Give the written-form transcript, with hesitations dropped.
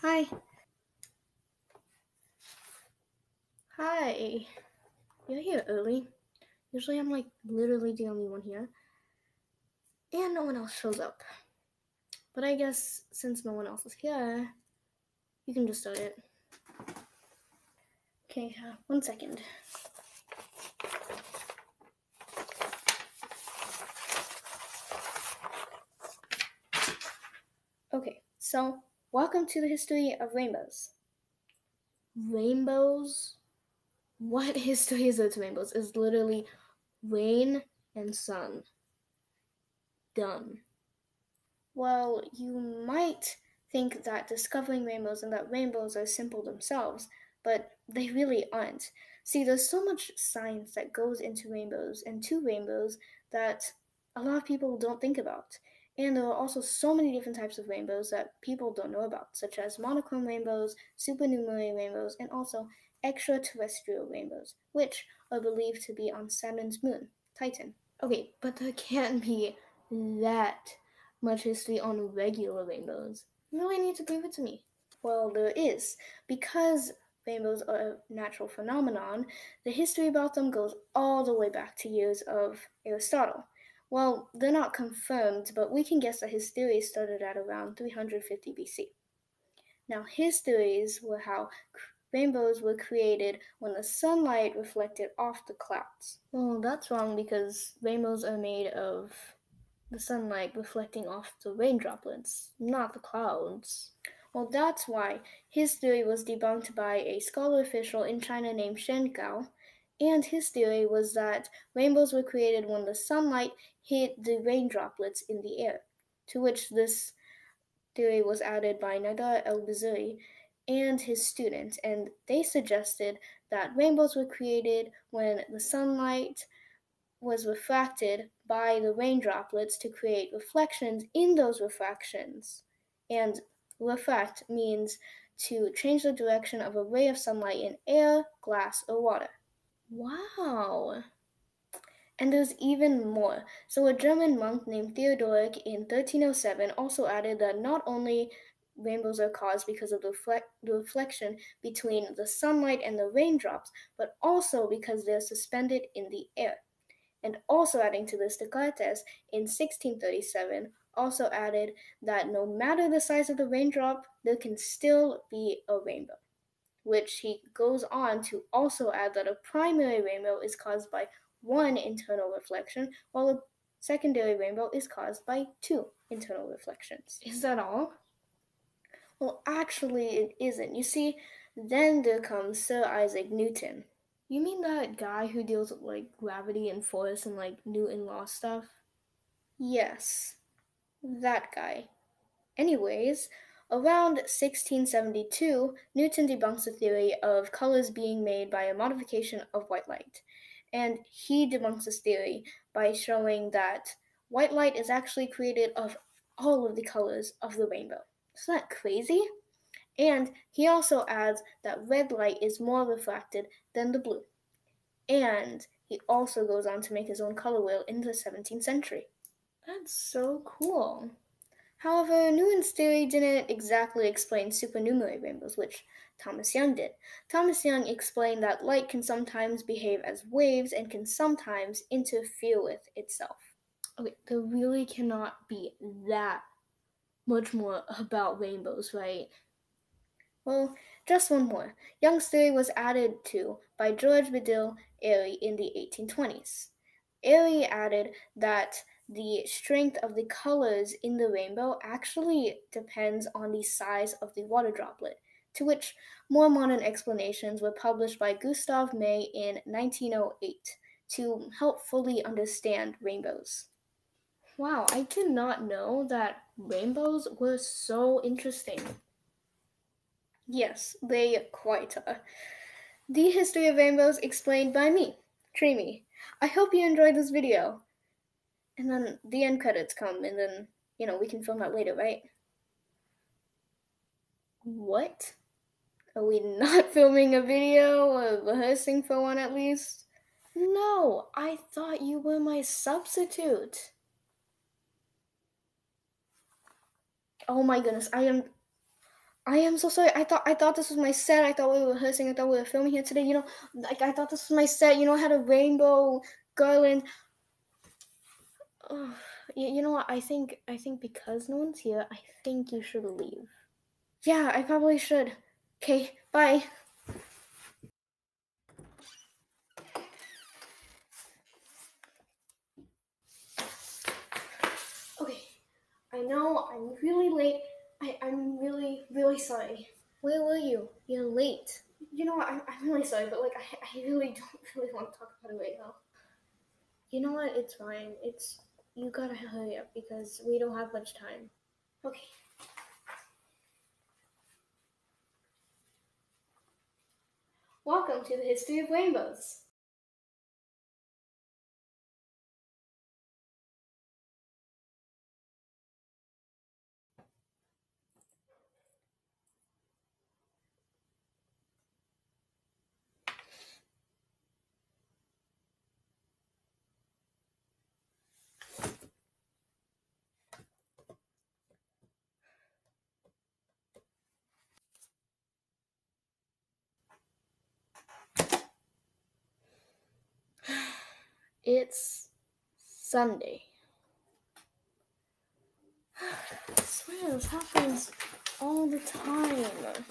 Hi. Hi. You're here early. Usually I'm literally the only one here. And no one else shows up. But I guess since no one else is here, you can just start it. Okay, 1 second. Okay, so welcome to the history of rainbows. Rainbows? What history is there to rainbows? It's literally rain and sun. Done. Well, you might think that discovering rainbows and that rainbows are simple themselves, but they really aren't. See, there's so much science that goes into rainbows and to rainbows that a lot of people don't think about. And there are also so many different types of rainbows that people don't know about, such as monochrome rainbows, supernumerary rainbows, and also extraterrestrial rainbows, which are believed to be on Saturn's moon, Titan. Okay, but there can't be that much history on regular rainbows. You really need to prove it to me. Well, there is. Because rainbows are a natural phenomenon, the history about them goes all the way back to years of Aristotle. Well, they're not confirmed, but we can guess that his theories started at around 350 BC. Now, his theories were how rainbows were created when the sunlight reflected off the clouds. Well, that's wrong because rainbows are made of the sunlight reflecting off the rain droplets, not the clouds. Well, that's why his theory was debunked by a scholar official in China named Shen Gao, and his theory was that rainbows were created when the sunlight hit the rain droplets in the air, to which this theory was added by Nadar el-Baziri and his student, and they suggested that rainbows were created when the sunlight was refracted by the rain droplets to create reflections in those refractions. And refract means to change the direction of a ray of sunlight in air, glass, or water. Wow! And there's even more. So, a German monk named Theodoric in 1307 also added that not only rainbows are caused because of the reflection between the sunlight and the raindrops, but also because they're suspended in the air. And also adding to this, Descartes in 1637 also added that no matter the size of the raindrop, there can still be a rainbow, which he goes on to also add that a primary rainbow is caused by one internal reflection, while a secondary rainbow is caused by two internal reflections. Is that all? Well, actually, it isn't. You see, then there comes Sir Isaac Newton. You mean that guy who deals with gravity and force and Newton law stuff? Yes, that guy. Anyways, around 1672, Newton debunks the theory of colors being made by a modification of white light. And he debunks this theory by showing that white light is actually created of all of the colors of the rainbow. Isn't that crazy? And he also adds that red light is more refracted than the blue. And he also goes on to make his own color wheel in the 17th century. That's so cool. However, Newton's theory didn't exactly explain supernumerary rainbows, which Thomas Young did. Thomas Young explained that light can sometimes behave as waves and can sometimes interfere with itself. Okay, there really cannot be that much more about rainbows, right? Well, just one more. Young's theory was added to by George Medill Airy in the 1820s. Airy added that the strength of the colors in the rainbow actually depends on the size of the water droplet, to which more modern explanations were published by Gustav May in 1908 to help fully understand rainbows. Wow, I did not know that rainbows were so interesting. Yes, they quite are. The history of rainbows explained by me, Creamy. I hope you enjoyed this video. And then the end credits come, and then, we can film that later, right? What? Are we not filming a video or rehearsing for one at least? No, I thought you were my substitute. Oh my goodness, I am so sorry. I thought this was my set. I thought we were rehearsing. I thought we were filming here today. I thought this was my set. I had a rainbow garland. Oh, what? I think because no one's here, I think you should leave. Yeah, I probably should. Okay, bye. Okay, I know I'm really late. I'm really, really sorry. Where were you? You're late. I'm really sorry, but I really don't really want to talk about it right now. You know what? It's fine. You gotta hurry up because we don't have much time. Okay. Welcome to the history of rainbows. It's Sunday. I swear this happens all the time.